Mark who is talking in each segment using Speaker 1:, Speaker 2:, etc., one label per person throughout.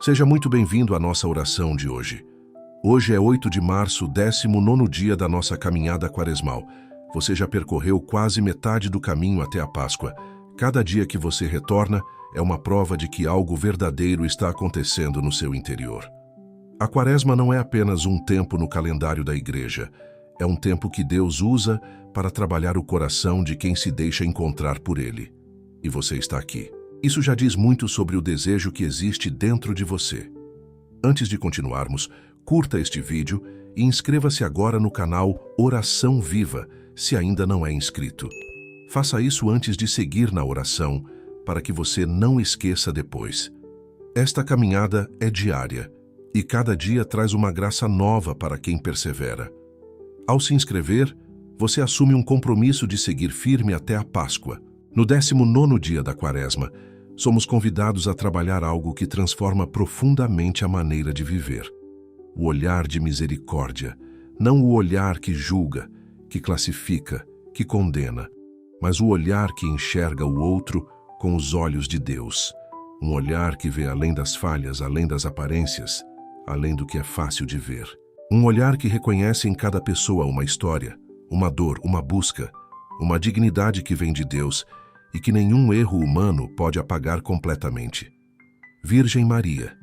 Speaker 1: Seja muito bem-vindo à nossa oração de hoje. Hoje é 8 de março, 19º dia da nossa caminhada quaresmal. Você já percorreu quase metade do caminho até a Páscoa. Cada dia que você retorna é uma prova de que algo verdadeiro está acontecendo no seu interior. A Quaresma não é apenas um tempo no calendário da igreja. É um tempo que Deus usa para trabalhar o coração de quem se deixa encontrar por Ele. E você está aqui. Isso já diz muito sobre o desejo que existe dentro de você. Antes de continuarmos, curta este vídeo e inscreva-se agora no canal Oração Viva, se ainda não é inscrito. Faça isso antes de seguir na oração, para que você não esqueça depois. Esta caminhada é diária, e cada dia traz uma graça nova para quem persevera. Ao se inscrever, você assume um compromisso de seguir firme até a Páscoa. No 19º dia da Quaresma, somos convidados a trabalhar algo que transforma profundamente a maneira de viver. O olhar de misericórdia, não o olhar que julga, que classifica, que condena, mas o olhar que enxerga o outro com os olhos de Deus. Um olhar que vê além das falhas, além das aparências, além do que é fácil de ver. Um olhar que reconhece em cada pessoa uma história, uma dor, uma busca, uma dignidade que vem de Deus e que nenhum erro humano pode apagar completamente. Virgem Maria,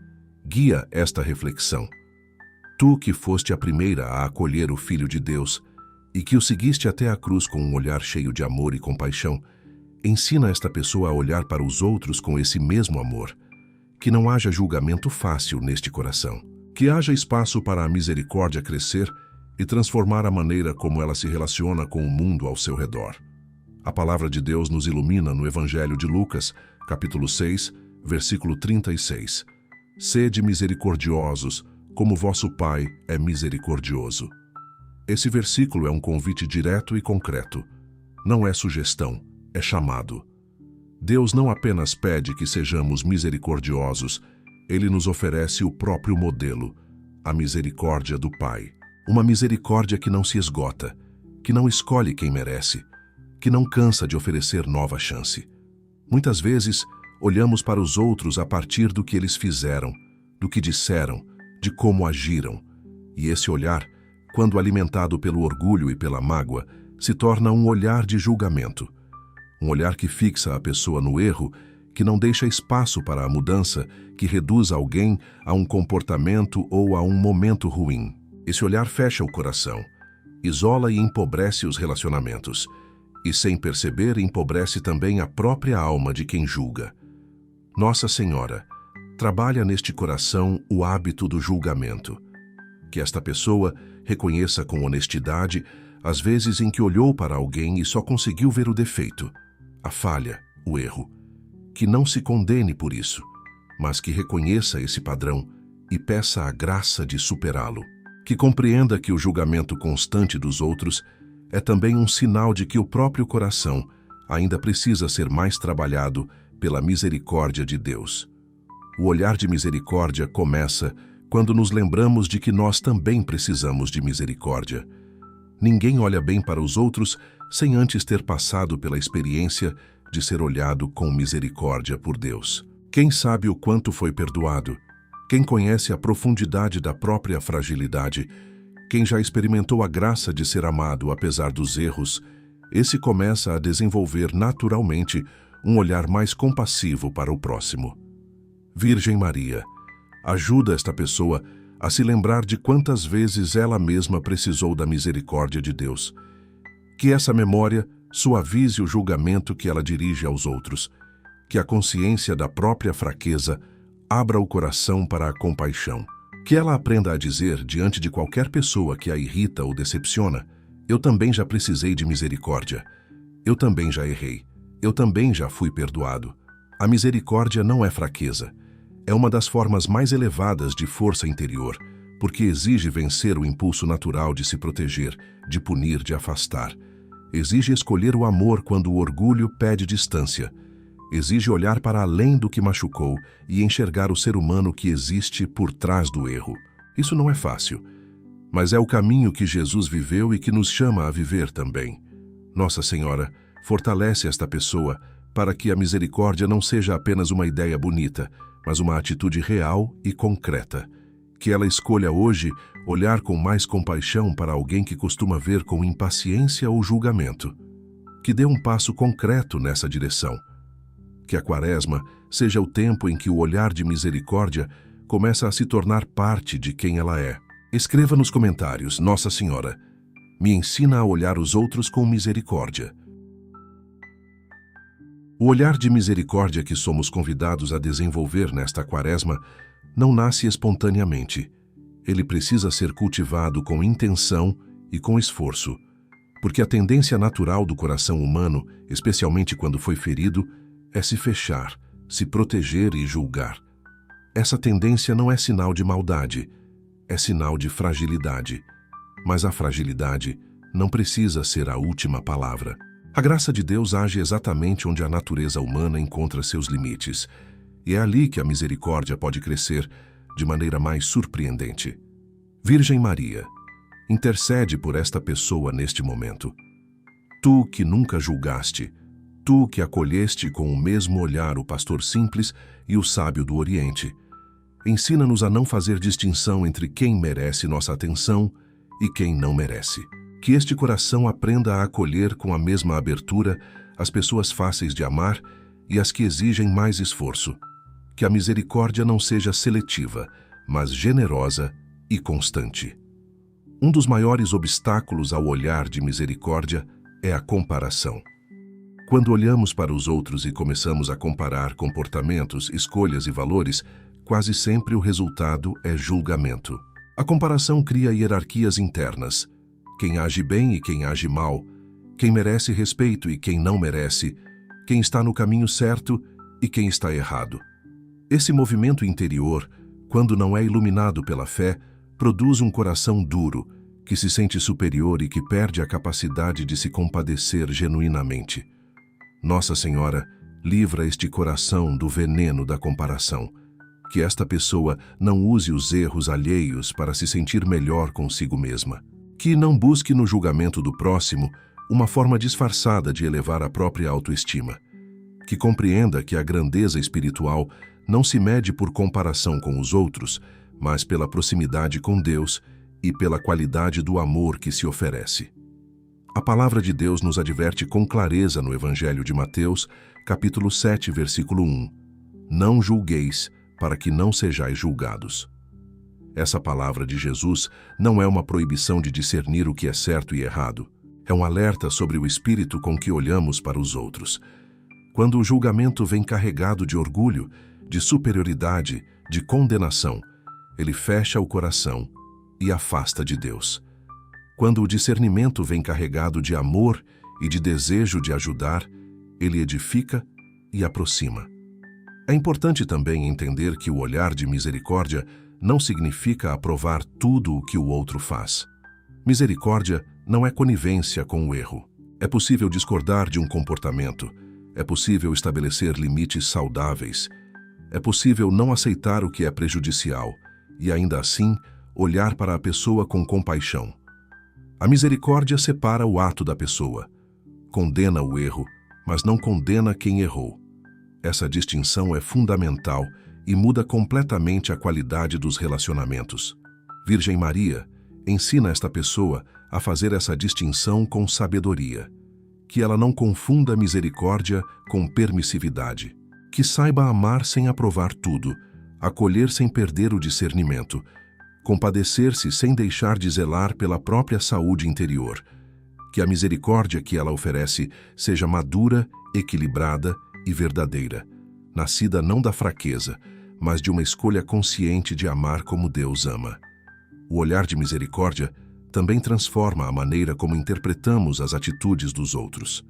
Speaker 1: guia esta reflexão. Tu que foste a primeira a acolher o Filho de Deus e que o seguiste até a cruz com um olhar cheio de amor e compaixão, ensina esta pessoa a olhar para os outros com esse mesmo amor. Que não haja julgamento fácil neste coração. Que haja espaço para a misericórdia crescer e transformar a maneira como ela se relaciona com o mundo ao seu redor. A palavra de Deus nos ilumina no Evangelho de Lucas, capítulo 6, versículo 36. Sede misericordiosos, como vosso Pai é misericordioso. Esse versículo é um convite direto e concreto. Não é sugestão, é chamado. Deus não apenas pede que sejamos misericordiosos, Ele nos oferece o próprio modelo, a misericórdia do Pai. Uma misericórdia que não se esgota, que não escolhe quem merece, que não cansa de oferecer nova chance. Muitas vezes, olhamos para os outros a partir do que eles fizeram, do que disseram, de como agiram. E esse olhar, quando alimentado pelo orgulho e pela mágoa, se torna um olhar de julgamento. Um olhar que fixa a pessoa no erro, que não deixa espaço para a mudança, que reduz alguém a um comportamento ou a um momento ruim. Esse olhar fecha o coração, isola e empobrece os relacionamentos. E, sem perceber, empobrece também a própria alma de quem julga. Nossa Senhora, trabalha neste coração o hábito do julgamento. Que esta pessoa reconheça com honestidade as vezes em que olhou para alguém e só conseguiu ver o defeito, a falha, o erro. Que não se condene por isso, mas que reconheça esse padrão e peça a graça de superá-lo. Que compreenda que o julgamento constante dos outros é também um sinal de que o próprio coração ainda precisa ser mais trabalhado pela misericórdia de Deus. O olhar de misericórdia começa quando nos lembramos de que nós também precisamos de misericórdia. Ninguém olha bem para os outros sem antes ter passado pela experiência de ser olhado com misericórdia por Deus. Quem sabe o quanto foi perdoado? Quem conhece a profundidade da própria fragilidade? Quem já experimentou a graça de ser amado apesar dos erros, esse começa a desenvolver naturalmente um olhar mais compassivo para o próximo. Virgem Maria, ajuda esta pessoa a se lembrar de quantas vezes ela mesma precisou da misericórdia de Deus. Que essa memória suavize o julgamento que ela dirige aos outros. Que a consciência da própria fraqueza abra o coração para a compaixão. Que ela aprenda a dizer, diante de qualquer pessoa que a irrita ou decepciona, eu também já precisei de misericórdia. Eu também já errei. Eu também já fui perdoado. A misericórdia não é fraqueza. É uma das formas mais elevadas de força interior, porque exige vencer o impulso natural de se proteger, de punir, de afastar. Exige escolher o amor quando o orgulho pede distância. Exige olhar para além do que machucou e enxergar o ser humano que existe por trás do erro. Isso não é fácil, mas é o caminho que Jesus viveu e que nos chama a viver também. Nossa Senhora, fortalece esta pessoa para que a misericórdia não seja apenas uma ideia bonita, mas uma atitude real e concreta. Que ela escolha hoje olhar com mais compaixão para alguém que costuma ver com impaciência ou julgamento. Que dê um passo concreto nessa direção. Que a Quaresma seja o tempo em que o olhar de misericórdia começa a se tornar parte de quem ela é. Escreva nos comentários: Nossa Senhora, me ensina a olhar os outros com misericórdia. O olhar de misericórdia que somos convidados a desenvolver nesta Quaresma não nasce espontaneamente. Ele precisa ser cultivado com intenção e com esforço, porque a tendência natural do coração humano, especialmente quando foi ferido, é se fechar, se proteger e julgar. Essa tendência não é sinal de maldade, é sinal de fragilidade. Mas a fragilidade não precisa ser a última palavra. A graça de Deus age exatamente onde a natureza humana encontra seus limites, e é ali que a misericórdia pode crescer de maneira mais surpreendente. Virgem Maria, intercede por esta pessoa neste momento. Tu que nunca julgaste, tu que acolheste com o mesmo olhar o pastor simples e o sábio do Oriente, ensina-nos a não fazer distinção entre quem merece nossa atenção e quem não merece. Que este coração aprenda a acolher com a mesma abertura as pessoas fáceis de amar e as que exigem mais esforço. Que a misericórdia não seja seletiva, mas generosa e constante. Um dos maiores obstáculos ao olhar de misericórdia é a comparação. Quando olhamos para os outros e começamos a comparar comportamentos, escolhas e valores, quase sempre o resultado é julgamento. A comparação cria hierarquias internas. Quem age bem e quem age mal, quem merece respeito e quem não merece, quem está no caminho certo e quem está errado. Esse movimento interior, quando não é iluminado pela fé, produz um coração duro, que se sente superior e que perde a capacidade de se compadecer genuinamente. Nossa Senhora, livra este coração do veneno da comparação. Que esta pessoa não use os erros alheios para se sentir melhor consigo mesma. Que não busque no julgamento do próximo uma forma disfarçada de elevar a própria autoestima. Que compreenda que a grandeza espiritual não se mede por comparação com os outros, mas pela proximidade com Deus e pela qualidade do amor que se oferece. A palavra de Deus nos adverte com clareza no Evangelho de Mateus, capítulo 7, versículo 1. Não julgueis, para que não sejais julgados. Essa palavra de Jesus não é uma proibição de discernir o que é certo e errado. É um alerta sobre o espírito com que olhamos para os outros. Quando o julgamento vem carregado de orgulho, de superioridade, de condenação, ele fecha o coração e afasta de Deus. Quando o discernimento vem carregado de amor e de desejo de ajudar, ele edifica e aproxima. É importante também entender que o olhar de misericórdia não significa aprovar tudo o que o outro faz. Misericórdia não é conivência com o erro. É possível discordar de um comportamento. É possível estabelecer limites saudáveis. É possível não aceitar o que é prejudicial e, ainda assim, olhar para a pessoa com compaixão. A misericórdia separa o ato da pessoa. Condena o erro, mas não condena quem errou. Essa distinção é fundamental e muda completamente a qualidade dos relacionamentos. Virgem Maria, ensina esta pessoa a fazer essa distinção com sabedoria. Que ela não confunda misericórdia com permissividade. Que saiba amar sem aprovar tudo, acolher sem perder o discernimento, compadecer-se sem deixar de zelar pela própria saúde interior. Que a misericórdia que ela oferece seja madura, equilibrada e verdadeira, nascida não da fraqueza, mas de uma escolha consciente de amar como Deus ama. O olhar de misericórdia também transforma a maneira como interpretamos as atitudes dos outros.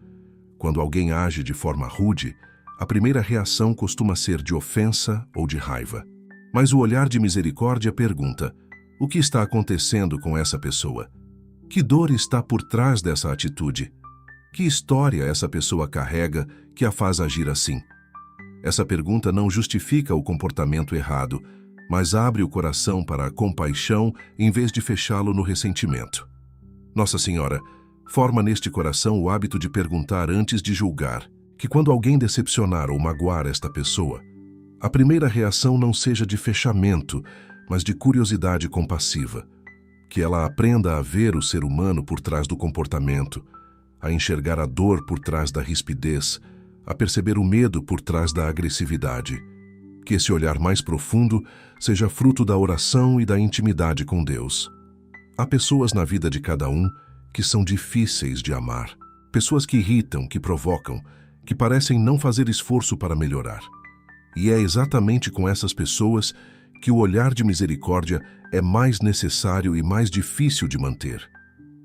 Speaker 1: Quando alguém age de forma rude, a primeira reação costuma ser de ofensa ou de raiva. Mas o olhar de misericórdia pergunta: o que está acontecendo com essa pessoa? Que dor está por trás dessa atitude? Que história essa pessoa carrega que a faz agir assim? Essa pergunta não justifica o comportamento errado, mas abre o coração para a compaixão em vez de fechá-lo no ressentimento. Nossa Senhora, forma neste coração o hábito de perguntar antes de julgar, que quando alguém decepcionar ou magoar esta pessoa, A primeira reação não seja de fechamento, mas de curiosidade compassiva. Que ela aprenda a ver o ser humano por trás do comportamento, a enxergar a dor por trás da rispidez, a perceber o medo por trás da agressividade. Que esse olhar mais profundo seja fruto da oração e da intimidade com Deus. Há pessoas na vida de cada um que são difíceis de amar. Pessoas que irritam, que provocam, que parecem não fazer esforço para melhorar. E é exatamente com essas pessoas que o olhar de misericórdia é mais necessário e mais difícil de manter.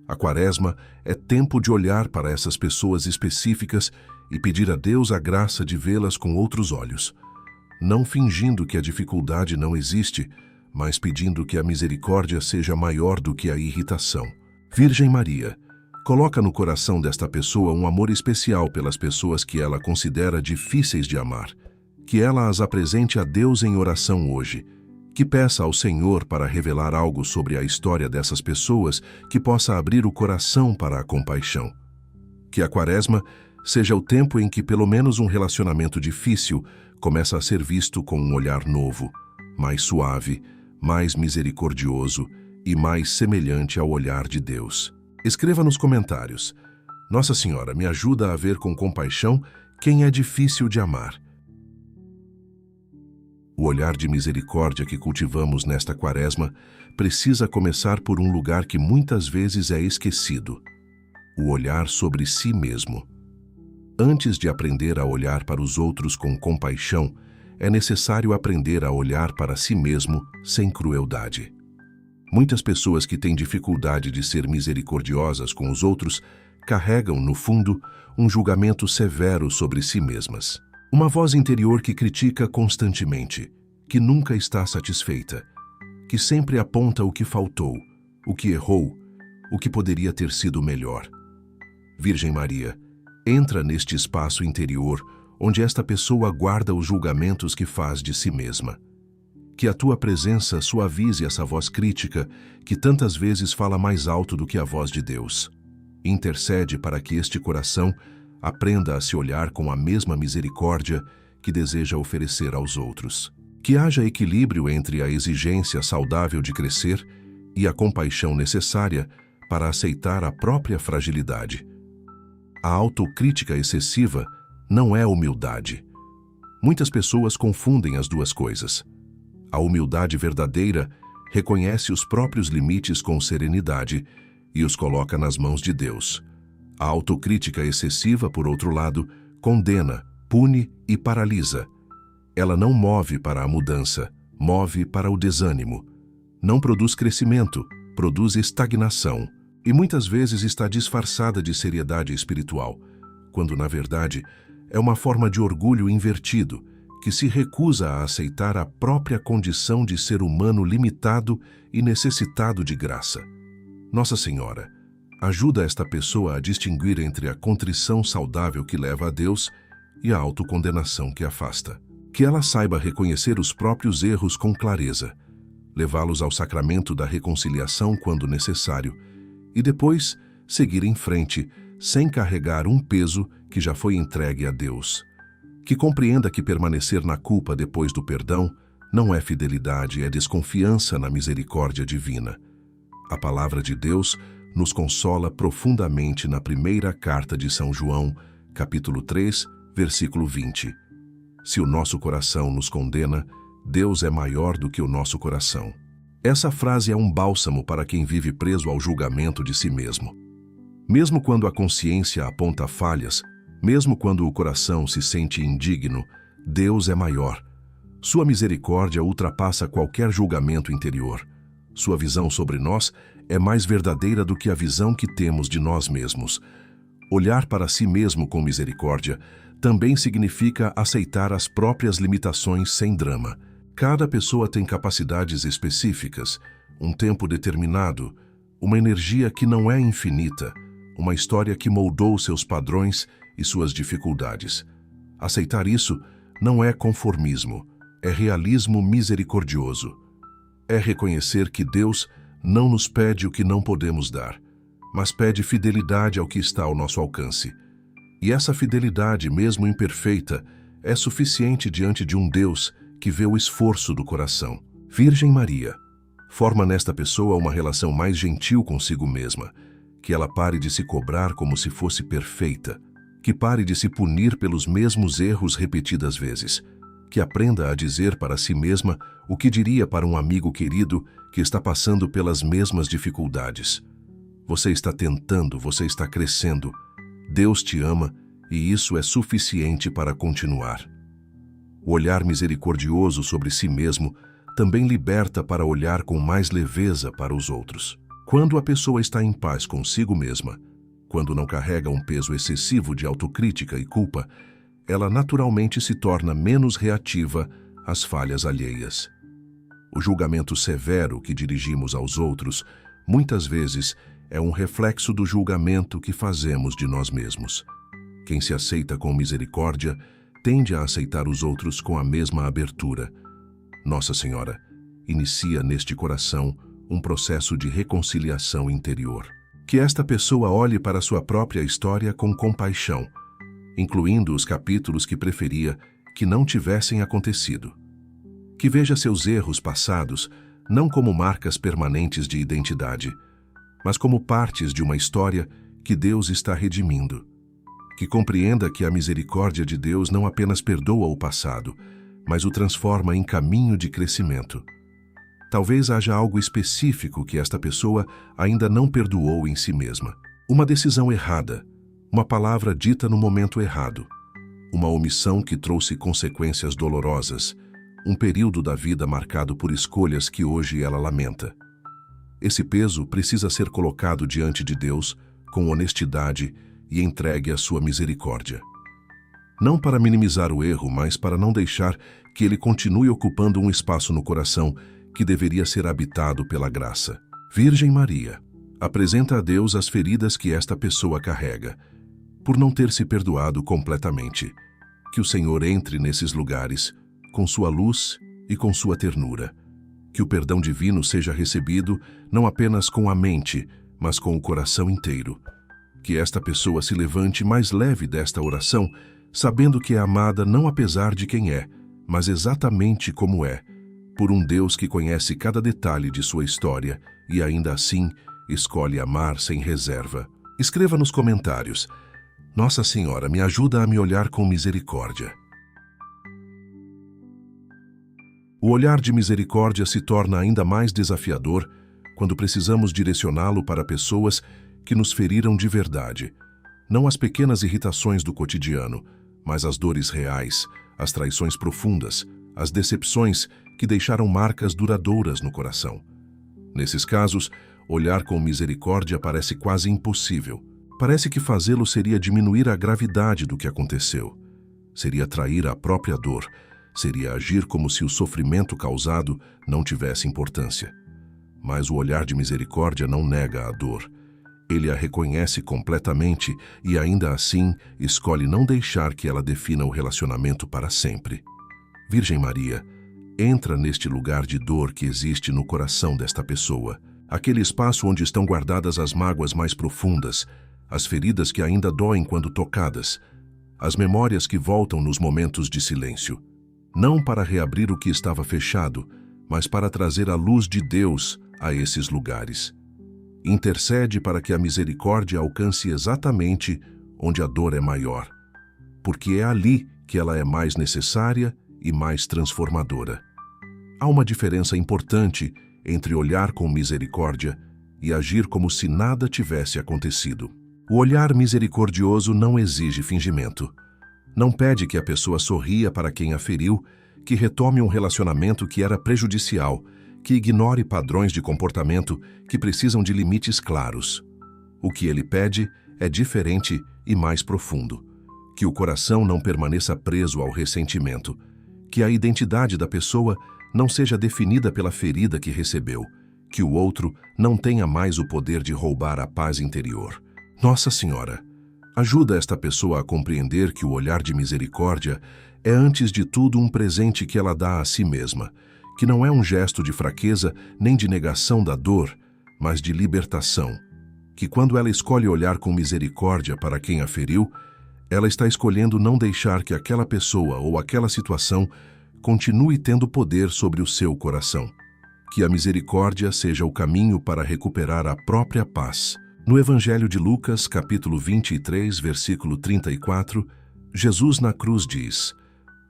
Speaker 1: A Quaresma é tempo de olhar para essas pessoas específicas e pedir a Deus a graça de vê-las com outros olhos. Não fingindo que a dificuldade não existe, mas pedindo que a misericórdia seja maior do que a irritação. Virgem Maria, coloca no coração desta pessoa um amor especial pelas pessoas que ela considera difíceis de amar. Que ela as apresente a Deus em oração hoje. Que peça ao Senhor para revelar algo sobre a história dessas pessoas que possa abrir o coração para a compaixão. Que a Quaresma seja o tempo em que pelo menos um relacionamento difícil começa a ser visto com um olhar novo, mais suave, mais misericordioso e mais semelhante ao olhar de Deus. Escreva nos comentários: Nossa Senhora me ajuda a ver com compaixão quem é difícil de amar. O olhar de misericórdia que cultivamos nesta Quaresma precisa começar por um lugar que muitas vezes é esquecido: o olhar sobre si mesmo. Antes de aprender a olhar para os outros com compaixão, é necessário aprender a olhar para si mesmo sem crueldade. Muitas pessoas que têm dificuldade de ser misericordiosas com os outros carregam, no fundo, um julgamento severo sobre si mesmas. Uma voz interior que critica constantemente, que nunca está satisfeita, que sempre aponta o que faltou, o que errou, o que poderia ter sido melhor. Virgem Maria, entra neste espaço interior onde esta pessoa guarda os julgamentos que faz de si mesma. Que a tua presença suavize essa voz crítica que tantas vezes fala mais alto do que a voz de Deus. Intercede para que este coração aprenda a se olhar com a mesma misericórdia que deseja oferecer aos outros. Que haja equilíbrio entre a exigência saudável de crescer e a compaixão necessária para aceitar a própria fragilidade. A autocrítica excessiva não é humildade. Muitas pessoas confundem as duas coisas. A humildade verdadeira reconhece os próprios limites com serenidade e os coloca nas mãos de Deus. A autocrítica excessiva, por outro lado, condena, pune e paralisa. Ela não move para a mudança, move para o desânimo. Não produz crescimento, produz estagnação. E muitas vezes está disfarçada de seriedade espiritual, quando, na verdade, é uma forma de orgulho invertido, que se recusa a aceitar a própria condição de ser humano limitado e necessitado de graça. Nossa Senhora, ajuda esta pessoa a distinguir entre a contrição saudável que leva a Deus e a autocondenação que afasta. Que ela saiba reconhecer os próprios erros com clareza, levá-los ao sacramento da reconciliação quando necessário, e depois seguir em frente, sem carregar um peso que já foi entregue a Deus. Que compreenda que permanecer na culpa depois do perdão não é fidelidade, é desconfiança na misericórdia divina. A palavra de Deus nos consola profundamente na primeira carta de São João, capítulo 3, versículo 20. Se o nosso coração nos condena, Deus é maior do que o nosso coração. Essa frase é um bálsamo para quem vive preso ao julgamento de si mesmo. Mesmo quando a consciência aponta falhas, mesmo quando o coração se sente indigno, Deus é maior. Sua misericórdia ultrapassa qualquer julgamento interior. Sua visão sobre nós é mais verdadeira do que a visão que temos de nós mesmos. Olhar para si mesmo com misericórdia também significa aceitar as próprias limitações sem drama. Cada pessoa tem capacidades específicas, um tempo determinado, uma energia que não é infinita, uma história que moldou seus padrões e suas dificuldades. Aceitar isso não é conformismo, é realismo misericordioso. É reconhecer que Deus não nos pede o que não podemos dar, mas pede fidelidade ao que está ao nosso alcance. E essa fidelidade, mesmo imperfeita, é suficiente diante de um Deus que vê o esforço do coração. Virgem Maria, forma nesta pessoa uma relação mais gentil consigo mesma, que ela pare de se cobrar como se fosse perfeita, que pare de se punir pelos mesmos erros repetidas vezes, que aprenda a dizer para si mesma o que diria para um amigo querido que está passando pelas mesmas dificuldades. Você está tentando, você está crescendo. Deus te ama e isso é suficiente para continuar. O olhar misericordioso sobre si mesmo também liberta para olhar com mais leveza para os outros. Quando a pessoa está em paz consigo mesma, quando não carrega um peso excessivo de autocrítica e culpa, ela naturalmente se torna menos reativa às falhas alheias. O julgamento severo que dirigimos aos outros, muitas vezes, é um reflexo do julgamento que fazemos de nós mesmos. Quem se aceita com misericórdia tende a aceitar os outros com a mesma abertura. Nossa Senhora inicia neste coração um processo de reconciliação interior. Que esta pessoa olhe para sua própria história com compaixão, incluindo os capítulos que preferia que não tivessem acontecido. Que veja seus erros passados não como marcas permanentes de identidade, mas como partes de uma história que Deus está redimindo. Que compreenda que a misericórdia de Deus não apenas perdoa o passado, mas o transforma em caminho de crescimento. Talvez haja algo específico que esta pessoa ainda não perdoou em si mesma. Uma decisão errada, uma palavra dita no momento errado, uma omissão que trouxe consequências dolorosas, um período da vida marcado por escolhas que hoje ela lamenta. Esse peso precisa ser colocado diante de Deus com honestidade e entregue à sua misericórdia. Não para minimizar o erro, mas para não deixar que ele continue ocupando um espaço no coração que deveria ser habitado pela graça. Virgem Maria, apresenta a Deus as feridas que esta pessoa carrega, por não ter se perdoado completamente. Que o Senhor entre nesses lugares, com sua luz e com sua ternura. Que o perdão divino seja recebido não apenas com a mente, mas com o coração inteiro. Que esta pessoa se levante mais leve desta oração, sabendo que é amada não apesar de quem é, mas exatamente como é, por um Deus que conhece cada detalhe de sua história e ainda assim escolhe amar sem reserva. Escreva nos comentários: Nossa Senhora me ajuda a me olhar com misericórdia. O olhar de misericórdia se torna ainda mais desafiador quando precisamos direcioná-lo para pessoas que nos feriram de verdade, não as pequenas irritações do cotidiano, mas as dores reais, as traições profundas, as decepções que deixaram marcas duradouras no coração. Nesses casos, olhar com misericórdia parece quase impossível. Parece que fazê-lo seria diminuir a gravidade do que aconteceu. Seria trair a própria dor, seria agir como se o sofrimento causado não tivesse importância. Mas o olhar de misericórdia não nega a dor. Ele a reconhece completamente e ainda assim escolhe não deixar que ela defina o relacionamento para sempre. Virgem Maria, entra neste lugar de dor que existe no coração desta pessoa, aquele espaço onde estão guardadas as mágoas mais profundas, as feridas que ainda doem quando tocadas, as memórias que voltam nos momentos de silêncio. Não para reabrir o que estava fechado, mas para trazer a luz de Deus a esses lugares. Intercede para que a misericórdia alcance exatamente onde a dor é maior, porque é ali que ela é mais necessária e mais transformadora. Há uma diferença importante entre olhar com misericórdia e agir como se nada tivesse acontecido. O olhar misericordioso não exige fingimento. Não pede que a pessoa sorria para quem a feriu, que retome um relacionamento que era prejudicial, que ignore padrões de comportamento que precisam de limites claros. O que ele pede é diferente e mais profundo. Que o coração não permaneça preso ao ressentimento. Que a identidade da pessoa não seja definida pela ferida que recebeu. Que o outro não tenha mais o poder de roubar a paz interior. Nossa Senhora, ajuda esta pessoa a compreender que o olhar de misericórdia é antes de tudo um presente que ela dá a si mesma, que não é um gesto de fraqueza nem de negação da dor, mas de libertação. Que quando ela escolhe olhar com misericórdia para quem a feriu, ela está escolhendo não deixar que aquela pessoa ou aquela situação continue tendo poder sobre o seu coração. Que a misericórdia seja o caminho para recuperar a própria paz. No Evangelho de Lucas, capítulo 23, versículo 34, Jesus na cruz diz: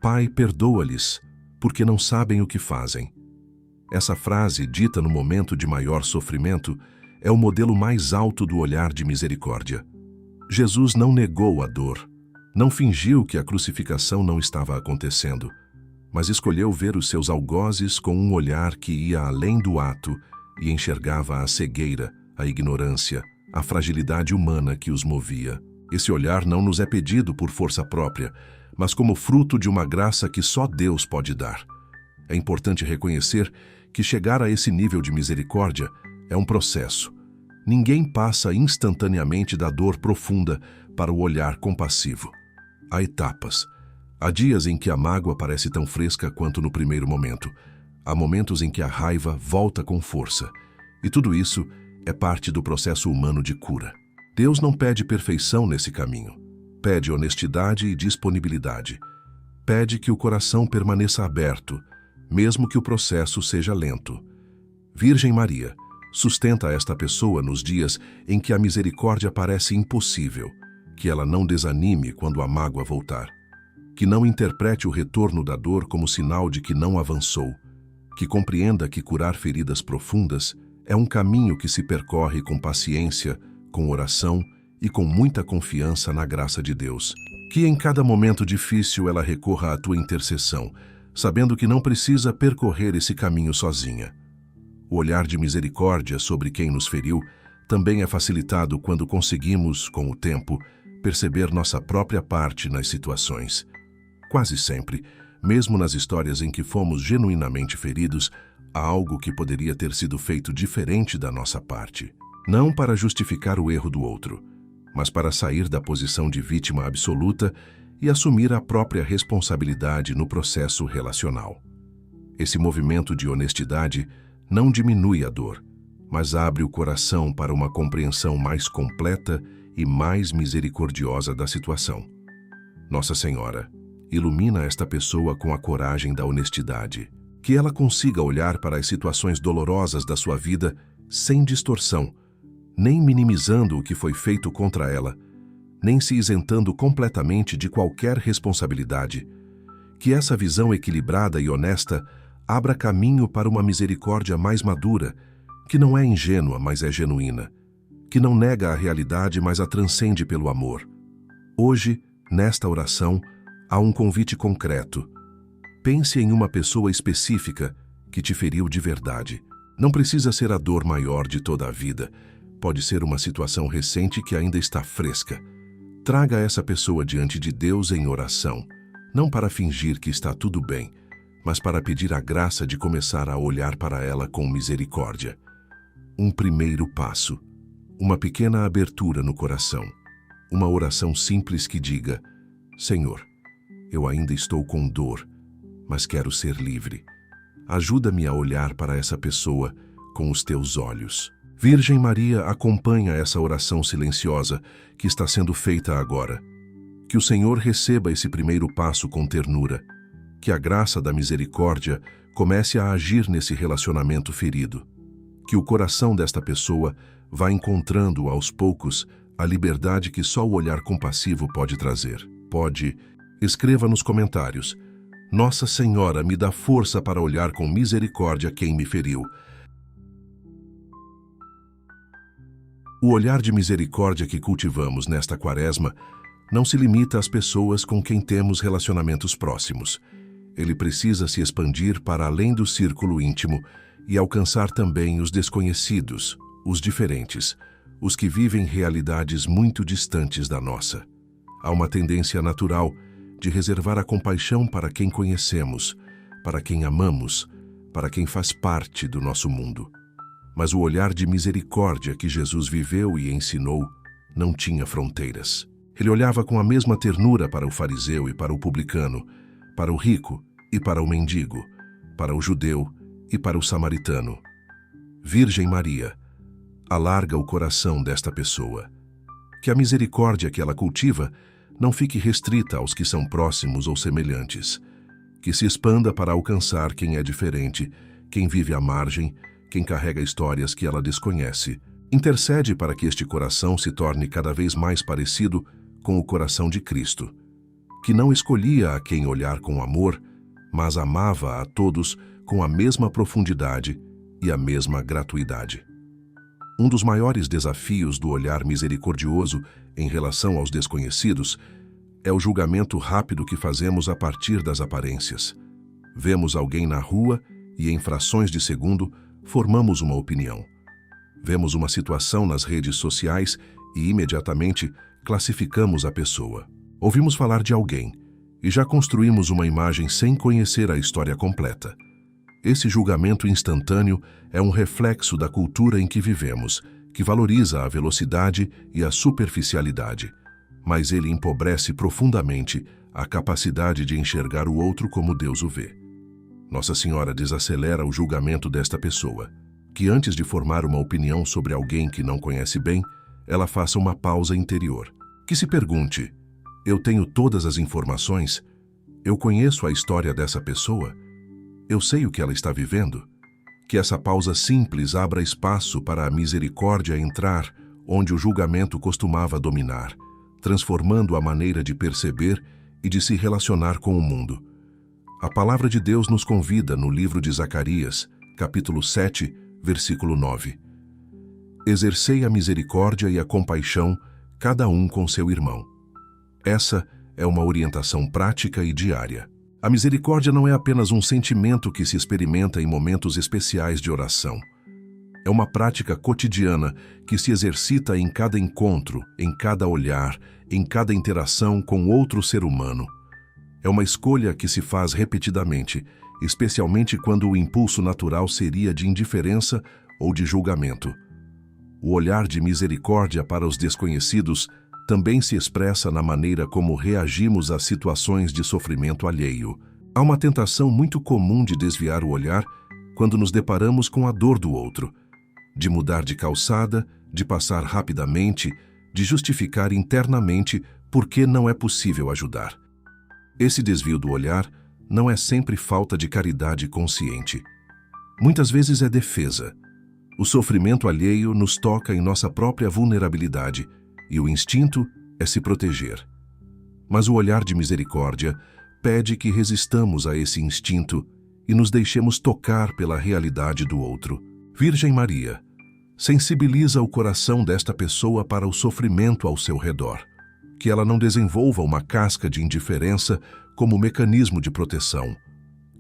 Speaker 1: Pai, perdoa-lhes, porque não sabem o que fazem. Essa frase, dita no momento de maior sofrimento, é o modelo mais alto do olhar de misericórdia. Jesus não negou a dor, não fingiu que a crucificação não estava acontecendo, mas escolheu ver os seus algozes com um olhar que ia além do ato e enxergava a cegueira, a ignorância, a fragilidade humana que os movia. Esse olhar não nos é pedido por força própria, mas como fruto de uma graça que só Deus pode dar. É importante reconhecer que chegar a esse nível de misericórdia é um processo. Ninguém passa instantaneamente da dor profunda para o olhar compassivo. Há etapas. Há dias em que a mágoa parece tão fresca quanto no primeiro momento. Há momentos em que a raiva volta com força. E tudo isso é parte do processo humano de cura. Deus não pede perfeição nesse caminho. Pede honestidade e disponibilidade. Pede que o coração permaneça aberto, mesmo que o processo seja lento. Virgem Maria, sustenta esta pessoa nos dias em que a misericórdia parece impossível, que ela não desanime quando a mágoa voltar, que não interprete o retorno da dor como sinal de que não avançou, que compreenda que curar feridas profundas é um caminho que se percorre com paciência, com oração e com muita confiança na graça de Deus. Que em cada momento difícil ela recorra à tua intercessão, sabendo que não precisa percorrer esse caminho sozinha. O olhar de misericórdia sobre quem nos feriu também é facilitado quando conseguimos, com o tempo, perceber nossa própria parte nas situações. Quase sempre, mesmo nas histórias em que fomos genuinamente feridos, há algo que poderia ter sido feito diferente da nossa parte. Não para justificar o erro do outro, mas para sair da posição de vítima absoluta e assumir a própria responsabilidade no processo relacional. Esse movimento de honestidade não diminui a dor, mas abre o coração para uma compreensão mais completa e mais misericordiosa da situação. Nossa Senhora, ilumina esta pessoa com a coragem da honestidade, que ela consiga olhar para as situações dolorosas da sua vida sem distorção, nem minimizando o que foi feito contra ela, nem se isentando completamente de qualquer responsabilidade. Que essa visão equilibrada e honesta abra caminho para uma misericórdia mais madura, que não é ingênua, mas é genuína, que não nega a realidade, mas a transcende pelo amor. Hoje, nesta oração, há um convite concreto. Pense em uma pessoa específica que te feriu de verdade. Não precisa ser a dor maior de toda a vida. Pode ser uma situação recente que ainda está fresca. Traga essa pessoa diante de Deus em oração, não para fingir que está tudo bem, mas para pedir a graça de começar a olhar para ela com misericórdia. Um primeiro passo, uma pequena abertura no coração, uma oração simples que diga: Senhor, eu ainda estou com dor, mas quero ser livre. Ajuda-me a olhar para essa pessoa com os teus olhos. Virgem Maria, acompanha essa oração silenciosa que está sendo feita agora. Que o Senhor receba esse primeiro passo com ternura. Que a graça da misericórdia comece a agir nesse relacionamento ferido. Que o coração desta pessoa vá encontrando, aos poucos, a liberdade que só o olhar compassivo pode trazer. Escreva nos comentários: Nossa Senhora, me dá força para olhar com misericórdia quem me feriu. O olhar de misericórdia que cultivamos nesta quaresma não se limita às pessoas com quem temos relacionamentos próximos. Ele precisa se expandir para além do círculo íntimo e alcançar também os desconhecidos, os diferentes, os que vivem realidades muito distantes da nossa. Há uma tendência natural de reservar a compaixão para quem conhecemos, para quem amamos, para quem faz parte do nosso mundo. Mas o olhar de misericórdia que Jesus viveu e ensinou não tinha fronteiras. Ele olhava com a mesma ternura para o fariseu e para o publicano, para o rico e para o mendigo, para o judeu e para o samaritano. Virgem Maria, alarga o coração desta pessoa. Que a misericórdia que ela cultiva não fique restrita aos que são próximos ou semelhantes. que se expanda para alcançar quem é diferente, quem vive à margem, quem carrega histórias que ela desconhece. Intercede para que este coração se torne cada vez mais parecido com o coração de Cristo, que não escolhia a quem olhar com amor, mas amava a todos com a mesma profundidade e a mesma gratuidade. Um dos maiores desafios do olhar misericordioso em relação aos desconhecidos é o julgamento rápido que fazemos a partir das aparências. Vemos alguém na rua e, em frações de segundo, formamos uma opinião. Vemos uma situação nas redes sociais e, imediatamente, classificamos a pessoa. Ouvimos falar de alguém e já construímos uma imagem sem conhecer a história completa. Esse julgamento instantâneo é um reflexo da cultura em que vivemos, que valoriza a velocidade e a superficialidade, mas ele empobrece profundamente a capacidade de enxergar o outro como Deus o vê. Nossa Senhora desacelera o julgamento desta pessoa, que antes de formar uma opinião sobre alguém que não conhece bem, ela faça uma pausa interior, que se pergunte: eu tenho todas as informações? Eu conheço a história dessa pessoa? Eu sei o que ela está vivendo? Que essa pausa simples abra espaço para a misericórdia entrar onde o julgamento costumava dominar, transformando a maneira de perceber e de se relacionar com o mundo. A palavra de Deus nos convida no livro de Zacarias, capítulo 7, versículo 9. Exercei a misericórdia e a compaixão, cada um com seu irmão. Essa é uma orientação prática e diária. A misericórdia não é apenas um sentimento que se experimenta em momentos especiais de oração. É uma prática cotidiana que se exercita em cada encontro, em cada olhar, em cada interação com outro ser humano. É uma escolha que se faz repetidamente, especialmente quando o impulso natural seria de indiferença ou de julgamento. O olhar de misericórdia para os desconhecidos também se expressa na maneira como reagimos às situações de sofrimento alheio. Há uma tentação muito comum de desviar o olhar quando nos deparamos com a dor do outro, de mudar de calçada, de passar rapidamente, de justificar internamente por que não é possível ajudar. Esse desvio do olhar não é sempre falta de caridade consciente. Muitas vezes é defesa. O sofrimento alheio nos toca em nossa própria vulnerabilidade e o instinto é se proteger. Mas o olhar de misericórdia pede que resistamos a esse instinto e nos deixemos tocar pela realidade do outro. Virgem Maria, sensibiliza o coração desta pessoa para o sofrimento ao seu redor, que ela não desenvolva uma casca de indiferença como mecanismo de proteção,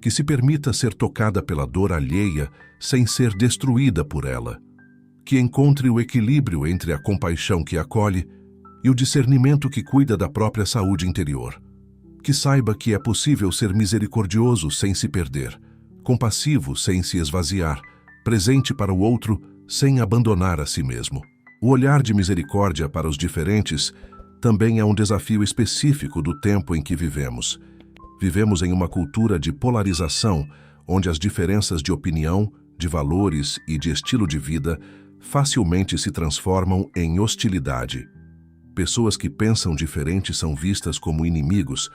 Speaker 1: que se permita ser tocada pela dor alheia sem ser destruída por ela, que encontre o equilíbrio entre a compaixão que acolhe e o discernimento que cuida da própria saúde interior, que saiba que é possível ser misericordioso sem se perder, compassivo sem se esvaziar, presente para o outro sem abandonar a si mesmo. O olhar de misericórdia para os diferentes também é um desafio específico do tempo em que vivemos. Vivemos em uma cultura de polarização, onde as diferenças de opinião, de valores e de estilo de vida facilmente se transformam em hostilidade. Pessoas que pensam diferente são vistas como inimigos.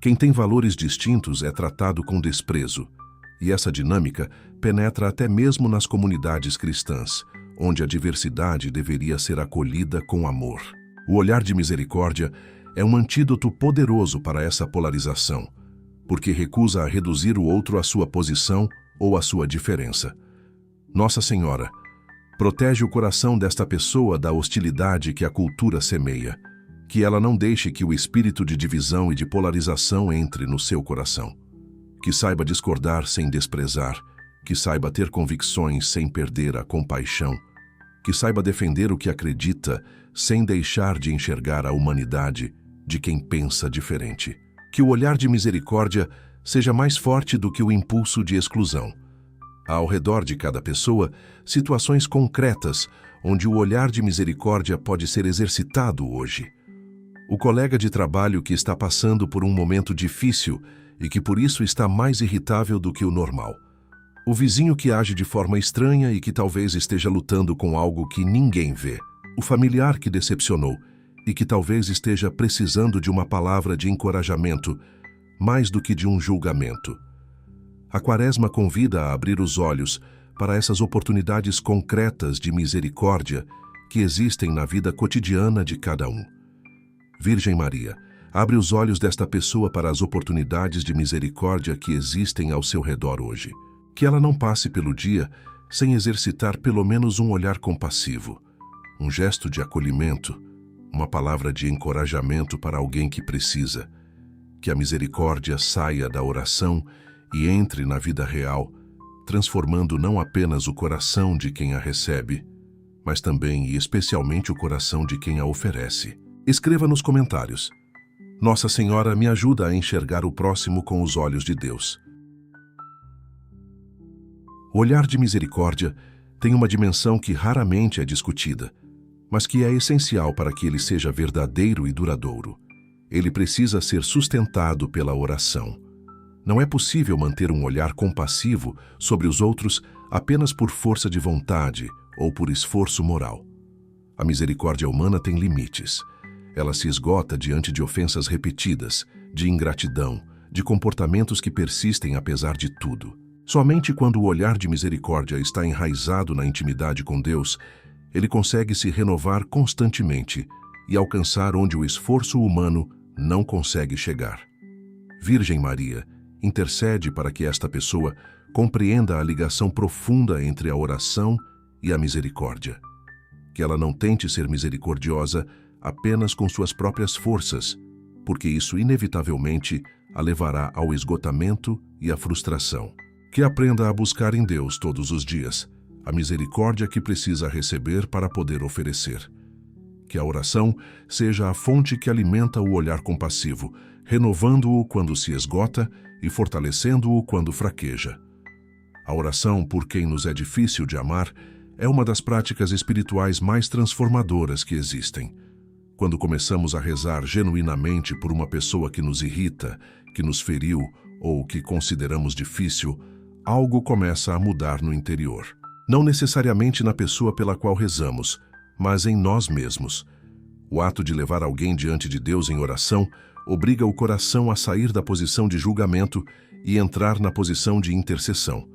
Speaker 1: Quem tem valores distintos é tratado com desprezo. E essa dinâmica penetra até mesmo nas comunidades cristãs, onde a diversidade deveria ser acolhida com amor. O olhar de misericórdia é um antídoto poderoso para essa polarização, porque recusa a reduzir o outro à sua posição ou à sua diferença. Nossa Senhora, protege o coração desta pessoa da hostilidade que a cultura semeia, que ela não deixe que o espírito de divisão e de polarização entre no seu coração. Que saiba discordar sem desprezar, que saiba ter convicções sem perder a compaixão, que saiba defender o que acredita sem deixar de enxergar a humanidade de quem pensa diferente. Que o olhar de misericórdia seja mais forte do que o impulso de exclusão. Há ao redor de cada pessoa situações concretas onde o olhar de misericórdia pode ser exercitado hoje. O colega de trabalho que está passando por um momento difícil e que por isso está mais irritável do que o normal. O vizinho que age de forma estranha e que talvez esteja lutando com algo que ninguém vê. O familiar que decepcionou e que talvez esteja precisando de uma palavra de encorajamento, mais do que de um julgamento. A Quaresma convida a abrir os olhos para essas oportunidades concretas de misericórdia que existem na vida cotidiana de cada um. Virgem Maria, abre os olhos desta pessoa para as oportunidades de misericórdia que existem ao seu redor hoje. Que ela não passe pelo dia sem exercitar pelo menos um olhar compassivo, um gesto de acolhimento, uma palavra de encorajamento para alguém que precisa. Que a misericórdia saia da oração e entre na vida real, transformando não apenas o coração de quem a recebe, mas também e especialmente o coração de quem a oferece. Escreva nos comentários: Nossa Senhora me ajuda a enxergar o próximo com os olhos de Deus. O olhar de misericórdia tem uma dimensão que raramente é discutida, mas que é essencial para que ele seja verdadeiro e duradouro. Ele precisa ser sustentado pela oração. Não é possível manter um olhar compassivo sobre os outros apenas por força de vontade ou por esforço moral. A misericórdia humana tem limites. Ela se esgota diante de ofensas repetidas, de ingratidão, de comportamentos que persistem apesar de tudo. Somente quando o olhar de misericórdia está enraizado na intimidade com Deus, ele consegue se renovar constantemente e alcançar onde o esforço humano não consegue chegar. Virgem Maria, intercede para que esta pessoa compreenda a ligação profunda entre a oração e a misericórdia. Que ela não tente ser misericordiosa apenas com suas próprias forças, porque isso inevitavelmente a levará ao esgotamento e à frustração. Que aprenda a buscar em Deus todos os dias a misericórdia que precisa receber para poder oferecer. Que a oração seja a fonte que alimenta o olhar compassivo, renovando-o quando se esgota e fortalecendo-o quando fraqueja. A oração por quem nos é difícil de amar é uma das práticas espirituais mais transformadoras que existem. Quando começamos a rezar genuinamente por uma pessoa que nos irrita, que nos feriu ou que consideramos difícil, algo começa a mudar no interior. Não necessariamente na pessoa pela qual rezamos, mas em nós mesmos. O ato de levar alguém diante de Deus em oração obriga o coração a sair da posição de julgamento e entrar na posição de intercessão.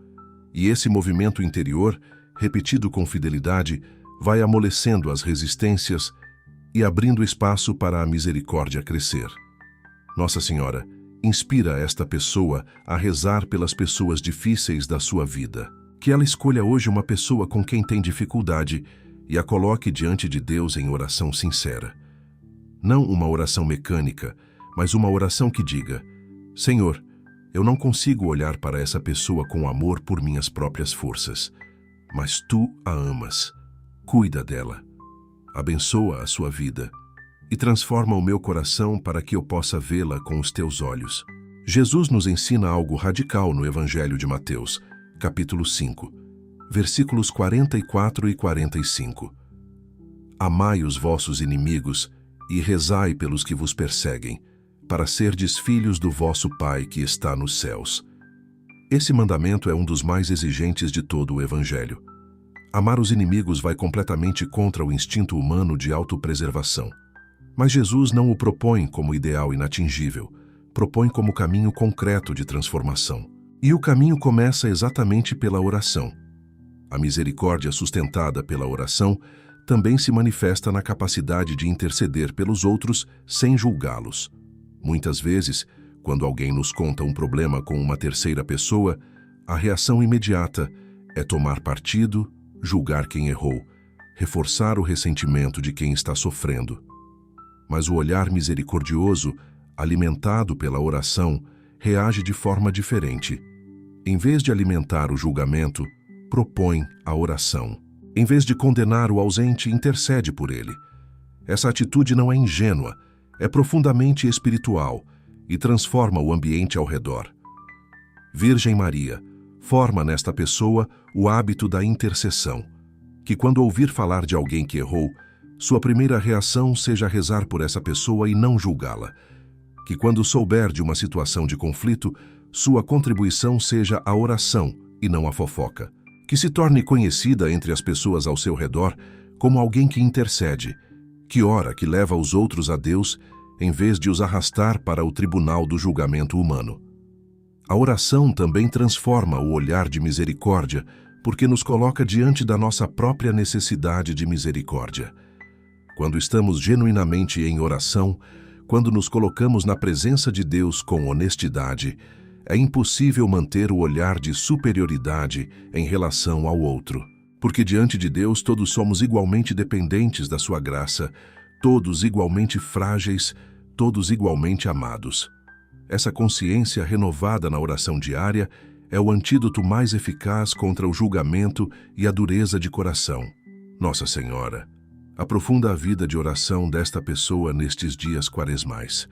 Speaker 1: E esse movimento interior, repetido com fidelidade, vai amolecendo as resistências e abrindo espaço para a misericórdia crescer. Nossa Senhora, inspira esta pessoa a rezar pelas pessoas difíceis da sua vida. Que ela escolha hoje uma pessoa com quem tem dificuldade e a coloque diante de Deus em oração sincera. Não uma oração mecânica, mas uma oração que diga: Senhor, eu não consigo olhar para essa pessoa com amor por minhas próprias forças, mas Tu a amas. Cuida dela. Abençoa a sua vida e transforma o meu coração para que eu possa vê-la com os Teus olhos. Jesus nos ensina algo radical no Evangelho de Mateus, capítulo 5, versículos 44 e 45. Amai os vossos inimigos e rezai pelos que vos perseguem, para serdes filhos do vosso Pai que está nos céus. Esse mandamento é um dos mais exigentes de todo o Evangelho. Amar os inimigos vai completamente contra o instinto humano de autopreservação. Mas Jesus não o propõe como ideal inatingível, propõe como caminho concreto de transformação. E o caminho começa exatamente pela oração. A misericórdia sustentada pela oração também se manifesta na capacidade de interceder pelos outros sem julgá-los. Muitas vezes, quando alguém nos conta um problema com uma terceira pessoa, a reação imediata é tomar partido, julgar quem errou, reforçar o ressentimento de quem está sofrendo. Mas o olhar misericordioso, alimentado pela oração, reage de forma diferente. Em vez de alimentar o julgamento, propõe a oração. Em vez de condenar o ausente, intercede por ele. Essa atitude não é ingênua, é profundamente espiritual e transforma o ambiente ao redor. Virgem Maria, forma nesta pessoa o hábito da intercessão, que quando ouvir falar de alguém que errou, sua primeira reação seja rezar por essa pessoa e não julgá-la. Que quando souber de uma situação de conflito, sua contribuição seja a oração e não a fofoca. Que se torne conhecida entre as pessoas ao seu redor como alguém que intercede, que ora, que leva os outros a Deus em vez de os arrastar para o tribunal do julgamento humano. A oração também transforma o olhar de misericórdia, porque nos coloca diante da nossa própria necessidade de misericórdia. Quando estamos genuinamente em oração, quando nos colocamos na presença de Deus com honestidade, é impossível manter o olhar de superioridade em relação ao outro. Porque diante de Deus todos somos igualmente dependentes da sua graça, todos igualmente frágeis, todos igualmente amados. Essa consciência renovada na oração diária é o antídoto mais eficaz contra o julgamento e a dureza de coração. Nossa Senhora, aprofunda a vida de oração desta pessoa nestes dias quaresmais.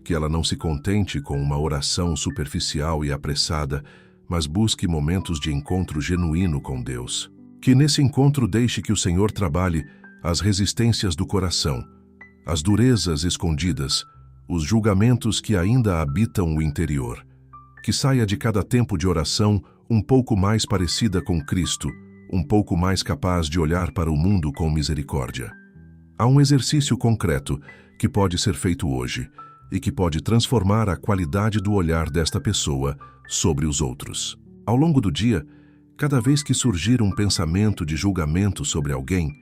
Speaker 1: Que ela não se contente com uma oração superficial e apressada, mas busque momentos de encontro genuíno com Deus. Que nesse encontro deixe que o Senhor trabalhe as resistências do coração, as durezas escondidas, os julgamentos que ainda habitam o interior. Que saia de cada tempo de oração um pouco mais parecida com Cristo, um pouco mais capaz de olhar para o mundo com misericórdia. Há um exercício concreto que pode ser feito hoje e que pode transformar a qualidade do olhar desta pessoa sobre os outros. Ao longo do dia, cada vez que surgir um pensamento de julgamento sobre alguém,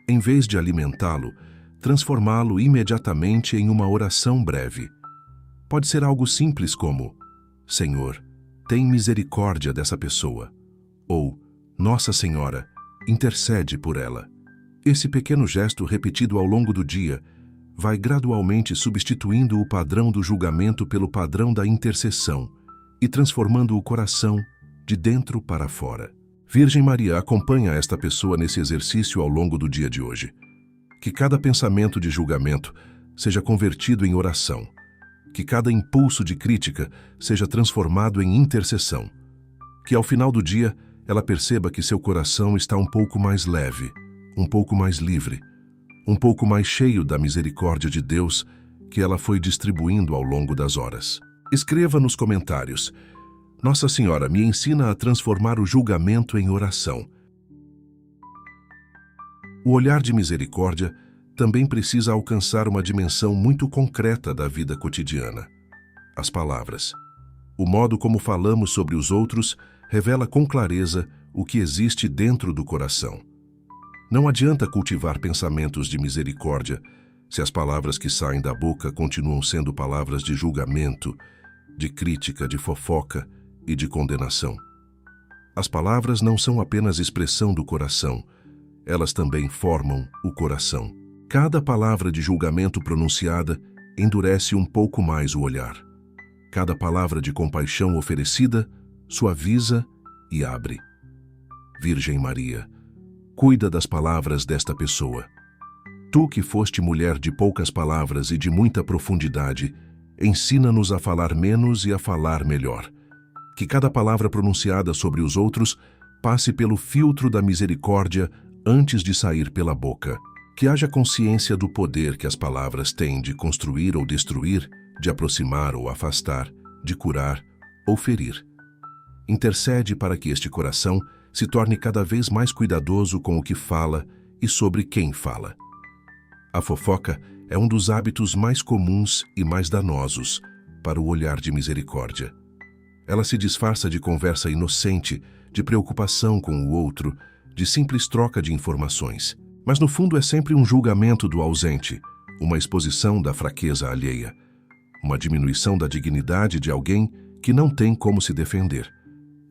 Speaker 1: em vez de alimentá-lo, transformá-lo imediatamente em uma oração breve. Pode ser algo simples como: Senhor, tem misericórdia dessa pessoa. Ou, Nossa Senhora, intercede por ela. Esse pequeno gesto repetido ao longo do dia vai gradualmente substituindo o padrão do julgamento pelo padrão da intercessão e transformando o coração de dentro para fora. Virgem Maria acompanha esta pessoa nesse exercício ao longo do dia de hoje. Que cada pensamento de julgamento seja convertido em oração. Que cada impulso de crítica seja transformado em intercessão. Que ao final do dia ela perceba que seu coração está um pouco mais leve, um pouco mais livre, um pouco mais cheio da misericórdia de Deus que ela foi distribuindo ao longo das horas. Escreva nos comentários: Nossa Senhora me ensina a transformar o julgamento em oração. O olhar de misericórdia também precisa alcançar uma dimensão muito concreta da vida cotidiana. As palavras. O modo como falamos sobre os outros revela com clareza o que existe dentro do coração. Não adianta cultivar pensamentos de misericórdia se as palavras que saem da boca continuam sendo palavras de julgamento, de crítica, de fofoca e de condenação. As palavras não são apenas expressão do coração, elas também formam o coração. Cada palavra de julgamento pronunciada endurece um pouco mais o olhar. Cada palavra de compaixão oferecida suaviza e abre. Virgem Maria, cuida das palavras desta pessoa. Tu que foste mulher de poucas palavras e de muita profundidade, ensina-nos a falar menos e a falar melhor. Que cada palavra pronunciada sobre os outros passe pelo filtro da misericórdia antes de sair pela boca. Que haja consciência do poder que as palavras têm de construir ou destruir, de aproximar ou afastar, de curar ou ferir. Intercede para que este coração se torne cada vez mais cuidadoso com o que fala e sobre quem fala. A fofoca é um dos hábitos mais comuns e mais danosos para o olhar de misericórdia. Ela se disfarça de conversa inocente, de preocupação com o outro, de simples troca de informações. Mas no fundo é sempre um julgamento do ausente, uma exposição da fraqueza alheia, uma diminuição da dignidade de alguém que não tem como se defender.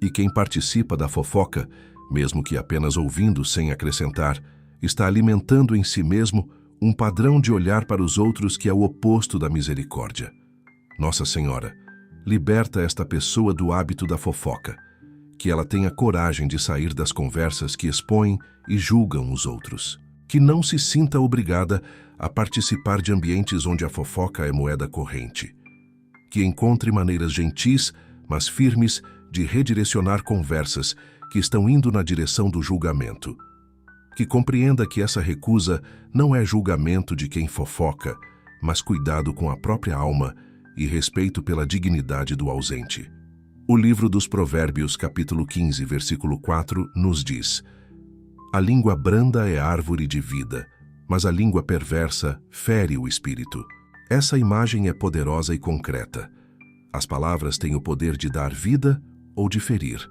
Speaker 1: E quem participa da fofoca, mesmo que apenas ouvindo sem acrescentar, está alimentando em si mesmo um padrão de olhar para os outros que é o oposto da misericórdia. Nossa Senhora, liberta esta pessoa do hábito da fofoca, que ela tenha coragem de sair das conversas que expõem e julgam os outros. Que não se sinta obrigada a participar de ambientes onde a fofoca é moeda corrente. Que encontre maneiras gentis, mas firmes, de redirecionar conversas que estão indo na direção do julgamento. Que compreenda que essa recusa não é julgamento de quem fofoca, mas cuidado com a própria alma e respeito pela dignidade do ausente. O livro dos Provérbios, capítulo 15, versículo 4, nos diz: A língua branda é árvore de vida, mas a língua perversa fere o espírito. Essa imagem é poderosa e concreta. As palavras têm o poder de dar vida ou de ferir.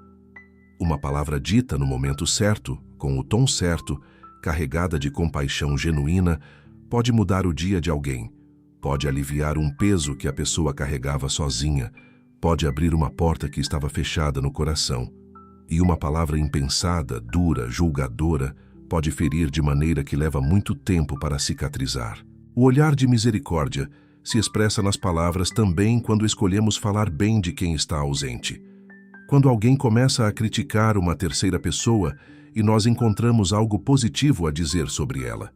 Speaker 1: Uma palavra dita no momento certo, com o tom certo, carregada de compaixão genuína, pode mudar o dia de alguém, pode aliviar um peso que a pessoa carregava sozinha, pode abrir uma porta que estava fechada no coração. E uma palavra impensada, dura, julgadora, pode ferir de maneira que leva muito tempo para cicatrizar. O olhar de misericórdia se expressa nas palavras também quando escolhemos falar bem de quem está ausente. Quando alguém começa a criticar uma terceira pessoa e nós encontramos algo positivo a dizer sobre ela.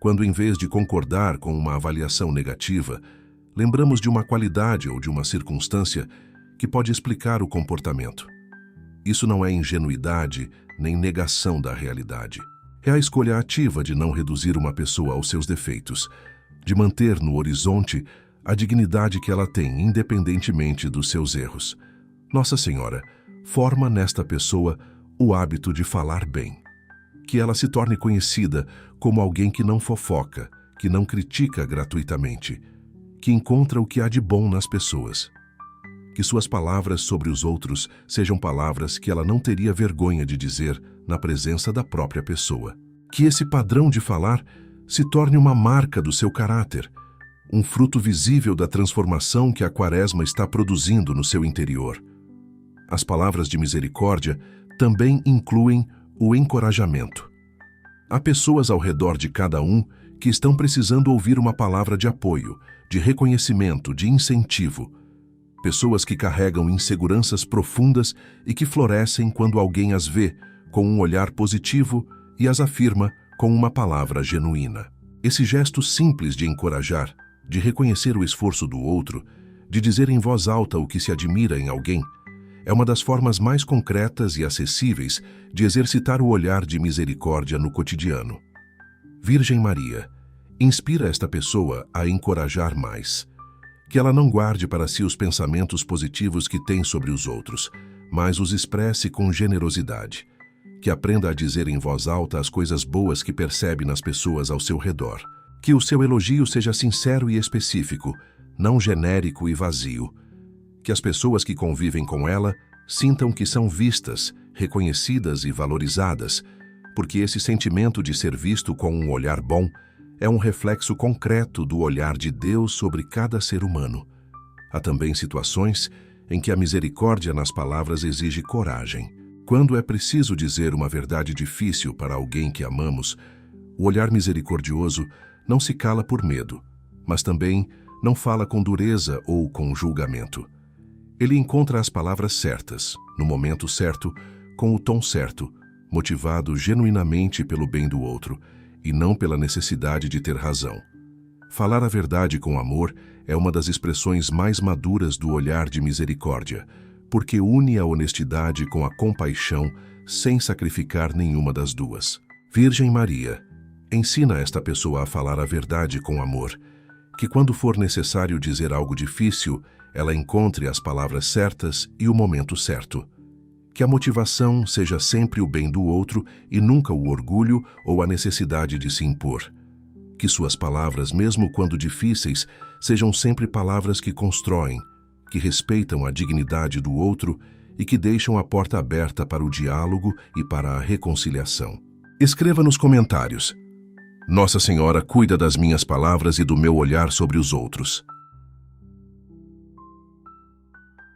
Speaker 1: Quando, em vez de concordar com uma avaliação negativa, lembramos de uma qualidade ou de uma circunstância que pode explicar o comportamento. Isso não é ingenuidade nem negação da realidade. É a escolha ativa de não reduzir uma pessoa aos seus defeitos, de manter no horizonte a dignidade que ela tem, independentemente dos seus erros. Nossa Senhora forma nesta pessoa o hábito de falar bem. Que ela se torne conhecida como alguém que não fofoca, que não critica gratuitamente, que encontra o que há de bom nas pessoas. Que suas palavras sobre os outros sejam palavras que ela não teria vergonha de dizer na presença da própria pessoa. Que esse padrão de falar se torne uma marca do seu caráter, um fruto visível da transformação que a Quaresma está produzindo no seu interior. As palavras de misericórdia também incluem o encorajamento. Há pessoas ao redor de cada um que estão precisando ouvir uma palavra de apoio, de reconhecimento, de incentivo. Pessoas que carregam inseguranças profundas e que florescem quando alguém as vê com um olhar positivo e as afirma com uma palavra genuína. Esse gesto simples de encorajar, de reconhecer o esforço do outro, de dizer em voz alta o que se admira em alguém, é uma das formas mais concretas e acessíveis de exercitar o olhar de misericórdia no cotidiano. Virgem Maria, inspira esta pessoa a encorajar mais. Que ela não guarde para si os pensamentos positivos que tem sobre os outros, mas os expresse com generosidade. Que aprenda a dizer em voz alta as coisas boas que percebe nas pessoas ao seu redor. Que o seu elogio seja sincero e específico, não genérico e vazio. Que as pessoas que convivem com ela sintam que são vistas, reconhecidas e valorizadas, porque esse sentimento de ser visto com um olhar bom é um reflexo concreto do olhar de Deus sobre cada ser humano. Há também situações em que a misericórdia nas palavras exige coragem. Quando é preciso dizer uma verdade difícil para alguém que amamos, o olhar misericordioso não se cala por medo, mas também não fala com dureza ou com julgamento. Ele encontra as palavras certas, no momento certo, com o tom certo, motivado genuinamente pelo bem do outro e não pela necessidade de ter razão. Falar a verdade com amor é uma das expressões mais maduras do olhar de misericórdia, porque une a honestidade com a compaixão sem sacrificar nenhuma das duas. Virgem Maria, ensina esta pessoa a falar a verdade com amor, que quando for necessário dizer algo difícil, ela encontre as palavras certas e o momento certo. Que a motivação seja sempre o bem do outro e nunca o orgulho ou a necessidade de se impor. Que suas palavras, mesmo quando difíceis, sejam sempre palavras que constroem, que respeitam a dignidade do outro e que deixam a porta aberta para o diálogo e para a reconciliação. Escreva nos comentários: Nossa Senhora cuida das minhas palavras e do meu olhar sobre os outros.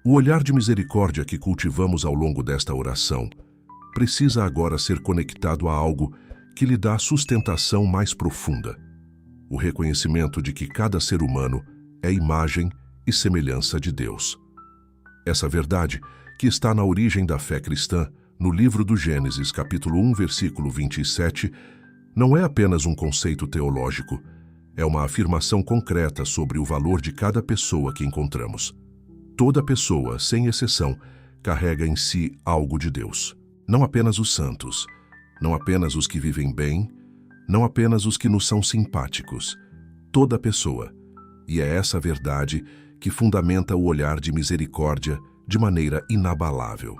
Speaker 1: O olhar de misericórdia que cultivamos ao longo desta oração precisa agora ser conectado a algo que lhe dá sustentação mais profunda: o reconhecimento de que cada ser humano é imagem e semelhança de Deus. Essa verdade, que está na origem da fé cristã, no livro do Gênesis, capítulo 1, versículo 27, não é apenas um conceito teológico, é uma afirmação concreta sobre o valor de cada pessoa que encontramos. Toda pessoa, sem exceção, carrega em si algo de Deus. Não apenas os santos, não apenas os que vivem bem, não apenas os que nos são simpáticos. Toda pessoa. E é essa verdade que fundamenta o olhar de misericórdia de maneira inabalável.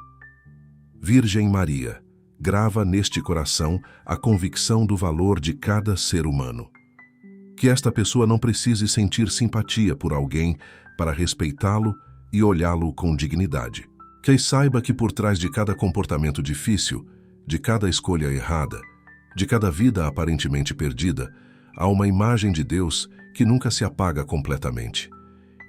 Speaker 1: Virgem Maria, grava neste coração a convicção do valor de cada ser humano. Que esta pessoa não precise sentir simpatia por alguém para respeitá-lo e olhá-lo com dignidade. Que saiba que por trás de cada comportamento difícil, de cada escolha errada, de cada vida aparentemente perdida, há uma imagem de Deus que nunca se apaga completamente.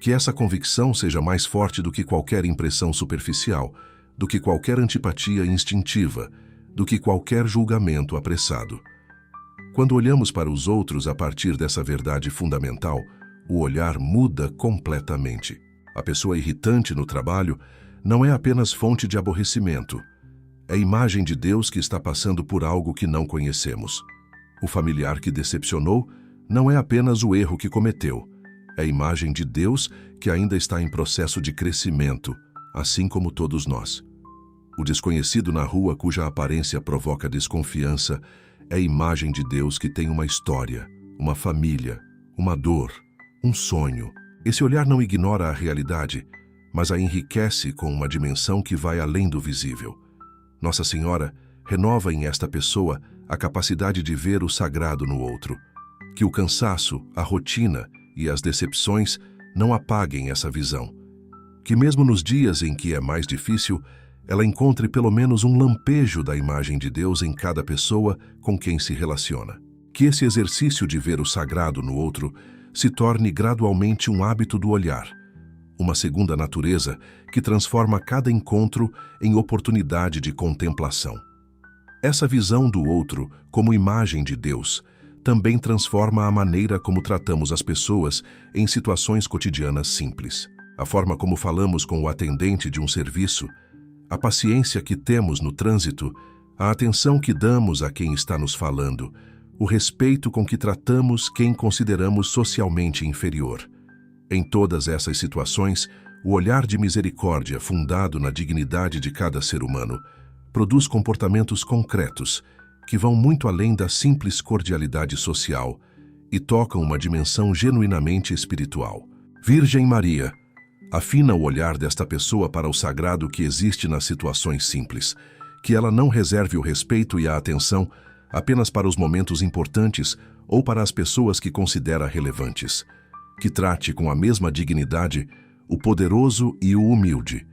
Speaker 1: Que essa convicção seja mais forte do que qualquer impressão superficial, do que qualquer antipatia instintiva, do que qualquer julgamento apressado. Quando olhamos para os outros a partir dessa verdade fundamental, o olhar muda completamente. A pessoa irritante no trabalho não é apenas fonte de aborrecimento. É a imagem de Deus que está passando por algo que não conhecemos. O familiar que decepcionou não é apenas o erro que cometeu. É a imagem de Deus que ainda está em processo de crescimento, assim como todos nós. O desconhecido na rua cuja aparência provoca desconfiança é a imagem de Deus que tem uma história, uma família, uma dor, um sonho. Esse olhar não ignora a realidade, mas a enriquece com uma dimensão que vai além do visível. Nossa Senhora renova em esta pessoa a capacidade de ver o sagrado no outro. Que o cansaço, a rotina e as decepções não apaguem essa visão. Que mesmo nos dias em que é mais difícil, ela encontre pelo menos um lampejo da imagem de Deus em cada pessoa com quem se relaciona. Que esse exercício de ver o sagrado no outro se torne gradualmente um hábito do olhar, uma segunda natureza que transforma cada encontro em oportunidade de contemplação. Essa visão do outro como imagem de Deus também transforma a maneira como tratamos as pessoas em situações cotidianas simples. A forma como falamos com o atendente de um serviço, a paciência que temos no trânsito, a atenção que damos a quem está nos falando, o respeito com que tratamos quem consideramos socialmente inferior. Em todas essas situações, o olhar de misericórdia fundado na dignidade de cada ser humano produz comportamentos concretos que vão muito além da simples cordialidade social e tocam uma dimensão genuinamente espiritual. Virgem Maria, afina o olhar desta pessoa para o sagrado que existe nas situações simples, que ela não reserve o respeito e a atenção apenas para os momentos importantes ou para as pessoas que considera relevantes. Que trate com a mesma dignidade o poderoso e o humilde,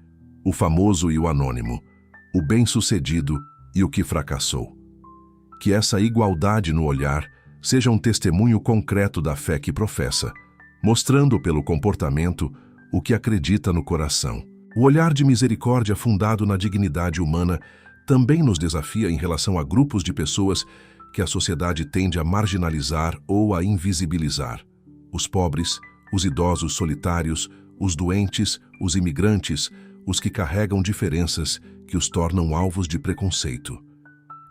Speaker 1: o famoso e o anônimo, o bem-sucedido e o que fracassou. Que essa igualdade no olhar seja um testemunho concreto da fé que professa, mostrando pelo comportamento o que acredita no coração. O olhar de misericórdia fundado na dignidade humana também nos desafia em relação a grupos de pessoas que a sociedade tende a marginalizar ou a invisibilizar. Os pobres, os idosos solitários, os doentes, os imigrantes, os que carregam diferenças que os tornam alvos de preconceito.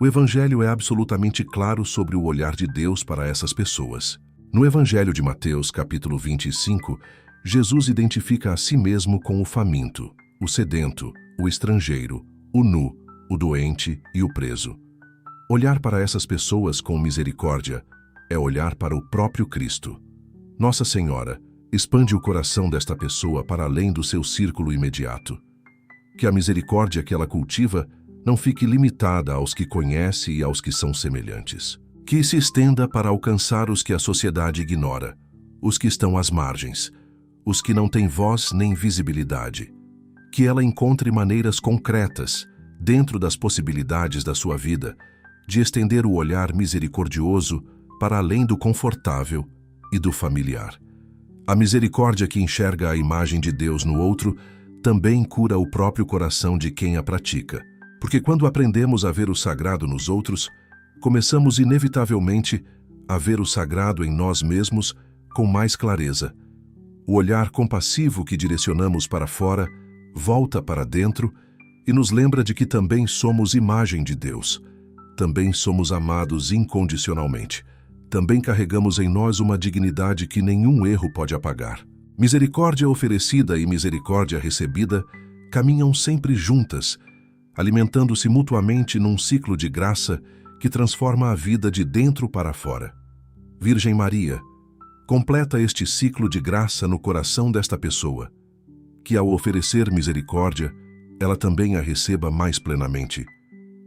Speaker 1: O Evangelho é absolutamente claro sobre o olhar de Deus para essas pessoas. No Evangelho de Mateus, capítulo 25, Jesus identifica a si mesmo com o faminto, o sedento, o estrangeiro, o nu, o doente e o preso. Olhar para essas pessoas com misericórdia é olhar para o próprio Cristo. Nossa Senhora expande o coração desta pessoa para além do seu círculo imediato. Que a misericórdia que ela cultiva não fique limitada aos que conhece e aos que são semelhantes. Que se estenda para alcançar os que a sociedade ignora, os que estão às margens, os que não têm voz nem visibilidade. Que ela encontre maneiras concretas, dentro das possibilidades da sua vida, de estender o olhar misericordioso para além do confortável e do familiar. A misericórdia que enxerga a imagem de Deus no outro também cura o próprio coração de quem a pratica. Porque quando aprendemos a ver o sagrado nos outros, começamos inevitavelmente a ver o sagrado em nós mesmos com mais clareza. O olhar compassivo que direcionamos para fora volta para dentro e nos lembra de que também somos imagem de Deus. Também somos amados incondicionalmente. Também carregamos em nós uma dignidade que nenhum erro pode apagar. Misericórdia oferecida e misericórdia recebida caminham sempre juntas, alimentando-se mutuamente num ciclo de graça que transforma a vida de dentro para fora. Virgem Maria, completa este ciclo de graça no coração desta pessoa, que ao oferecer misericórdia, ela também a receba mais plenamente.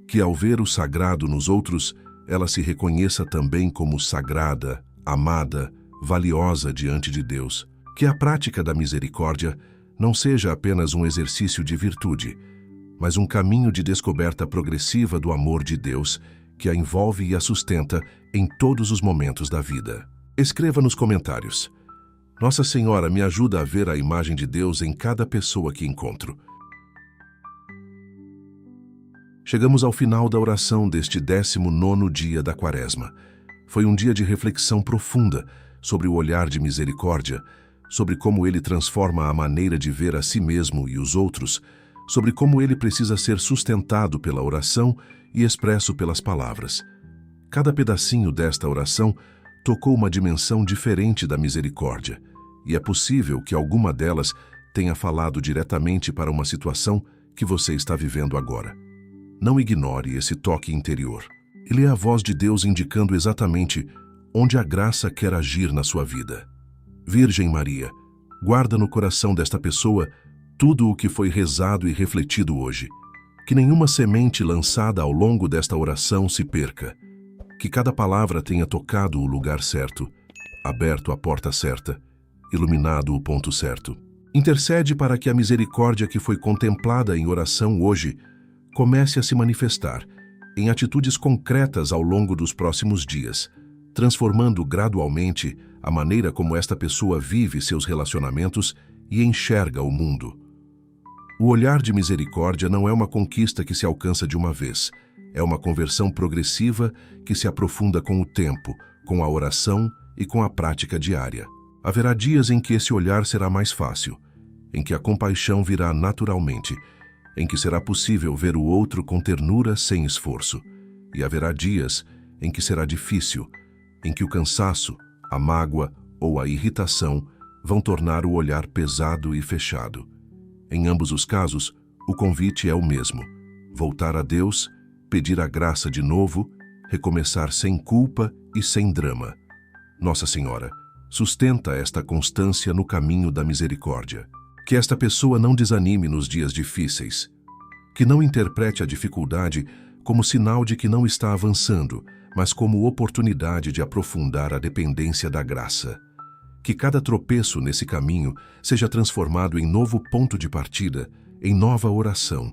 Speaker 1: Que ao ver o sagrado nos outros, ela se reconheça também como sagrada, amada, valiosa diante de Deus. Que a prática da misericórdia não seja apenas um exercício de virtude, mas um caminho de descoberta progressiva do amor de Deus que a envolve e a sustenta em todos os momentos da vida. Escreva nos comentários: Nossa Senhora me ajuda a ver a imagem de Deus em cada pessoa que encontro. Chegamos ao final da oração deste 19º dia da Quaresma. Foi um dia de reflexão profunda sobre o olhar de misericórdia, sobre como ele transforma a maneira de ver a si mesmo e os outros, sobre como ele precisa ser sustentado pela oração e expresso pelas palavras. Cada pedacinho desta oração tocou uma dimensão diferente da misericórdia, e é possível que alguma delas tenha falado diretamente para uma situação que você está vivendo agora. Não ignore esse toque interior. Ele é a voz de Deus indicando exatamente onde a graça quer agir na sua vida. Virgem Maria, guarda no coração desta pessoa tudo o que foi rezado e refletido hoje. Que nenhuma semente lançada ao longo desta oração se perca. Que cada palavra tenha tocado o lugar certo, aberto a porta certa, iluminado o ponto certo. Intercede para que a misericórdia que foi contemplada em oração hoje comece a se manifestar em atitudes concretas ao longo dos próximos dias, transformando gradualmente a maneira como esta pessoa vive seus relacionamentos e enxerga o mundo. O olhar de misericórdia não é uma conquista que se alcança de uma vez, é uma conversão progressiva que se aprofunda com o tempo, com a oração e com a prática diária. Haverá dias em que esse olhar será mais fácil, em que a compaixão virá naturalmente, em que será possível ver o outro com ternura sem esforço, e haverá dias em que será difícil, em que o cansaço, a mágoa ou a irritação vão tornar o olhar pesado e fechado. Em ambos os casos, o convite é o mesmo: voltar a Deus, pedir a graça de novo, recomeçar sem culpa e sem drama. Nossa Senhora, sustenta esta constância no caminho da misericórdia. Que esta pessoa não desanime nos dias difíceis, que não interprete a dificuldade como sinal de que não está avançando, mas como oportunidade de aprofundar a dependência da graça. Que cada tropeço nesse caminho seja transformado em novo ponto de partida, em nova oração,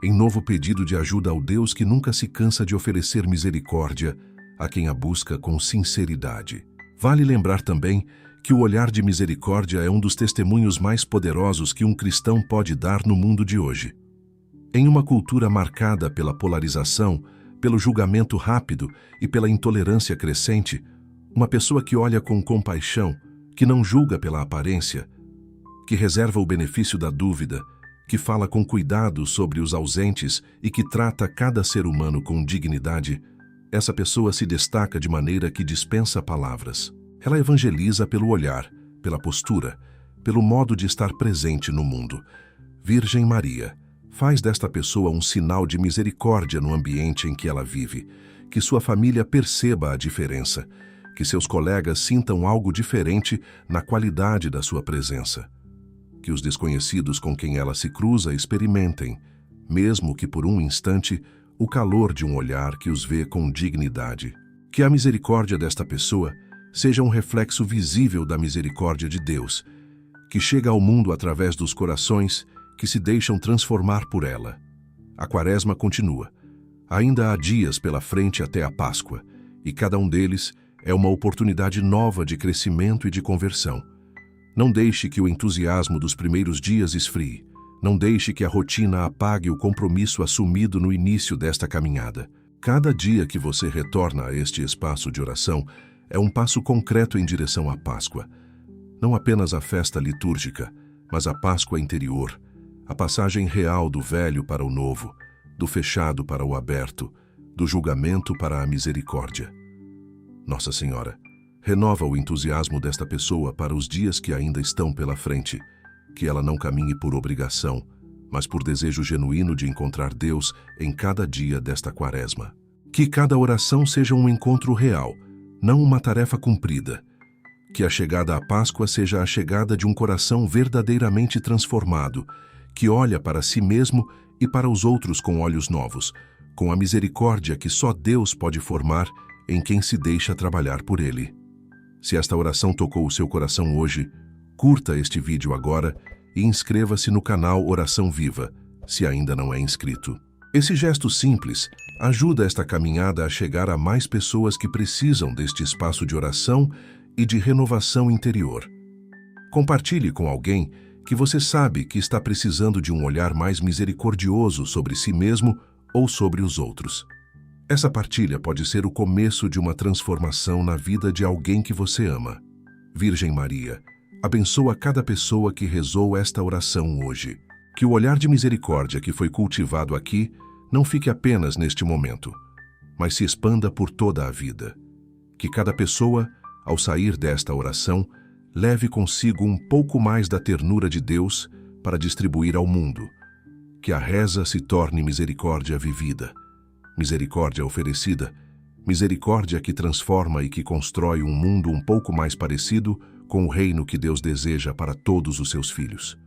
Speaker 1: em novo pedido de ajuda ao Deus que nunca se cansa de oferecer misericórdia a quem a busca com sinceridade. Vale lembrar também que o olhar de misericórdia é um dos testemunhos mais poderosos que um cristão pode dar no mundo de hoje. Em uma cultura marcada pela polarização, pelo julgamento rápido e pela intolerância crescente, uma pessoa que olha com compaixão, que não julga pela aparência, que reserva o benefício da dúvida, que fala com cuidado sobre os ausentes e que trata cada ser humano com dignidade, essa pessoa se destaca de maneira que dispensa palavras. Ela evangeliza pelo olhar, pela postura, pelo modo de estar presente no mundo. Virgem Maria, faz desta pessoa um sinal de misericórdia no ambiente em que ela vive, que sua família perceba a diferença, que seus colegas sintam algo diferente na qualidade da sua presença, que os desconhecidos com quem ela se cruza experimentem, mesmo que por um instante, o calor de um olhar que os vê com dignidade. Que a misericórdia desta pessoa seja um reflexo visível da misericórdia de Deus, que chega ao mundo através dos corações que se deixam transformar por ela. A Quaresma continua. Ainda há dias pela frente até a Páscoa, e cada um deles é uma oportunidade nova de crescimento e de conversão. Não deixe que o entusiasmo dos primeiros dias esfrie. Não deixe que a rotina apague o compromisso assumido no início desta caminhada. Cada dia que você retorna a este espaço de oração é um passo concreto em direção à Páscoa. Não apenas a festa litúrgica, mas a Páscoa interior, a passagem real do velho para o novo, do fechado para o aberto, do julgamento para a misericórdia. Nossa Senhora, renova o entusiasmo desta pessoa para os dias que ainda estão pela frente, que ela não caminhe por obrigação, mas por desejo genuíno de encontrar Deus em cada dia desta Quaresma. Que cada oração seja um encontro real, não uma tarefa cumprida. Que a chegada à Páscoa seja a chegada de um coração verdadeiramente transformado, que olha para si mesmo e para os outros com olhos novos, com a misericórdia que só Deus pode formar em quem se deixa trabalhar por Ele. Se esta oração tocou o seu coração hoje, curta este vídeo agora e inscreva-se no canal Oração Viva, se ainda não é inscrito. Esse gesto simples ajuda esta caminhada a chegar a mais pessoas que precisam deste espaço de oração e de renovação interior. Compartilhe com alguém que você sabe que está precisando de um olhar mais misericordioso sobre si mesmo ou sobre os outros. Essa partilha pode ser o começo de uma transformação na vida de alguém que você ama. Virgem Maria, abençoa cada pessoa que rezou esta oração hoje. Que o olhar de misericórdia que foi cultivado aqui não fique apenas neste momento, mas se expanda por toda a vida. Que cada pessoa, ao sair desta oração, leve consigo um pouco mais da ternura de Deus para distribuir ao mundo. Que a reza se torne misericórdia vivida, misericórdia oferecida, misericórdia que transforma e que constrói um mundo um pouco mais parecido com o reino que Deus deseja para todos os seus filhos.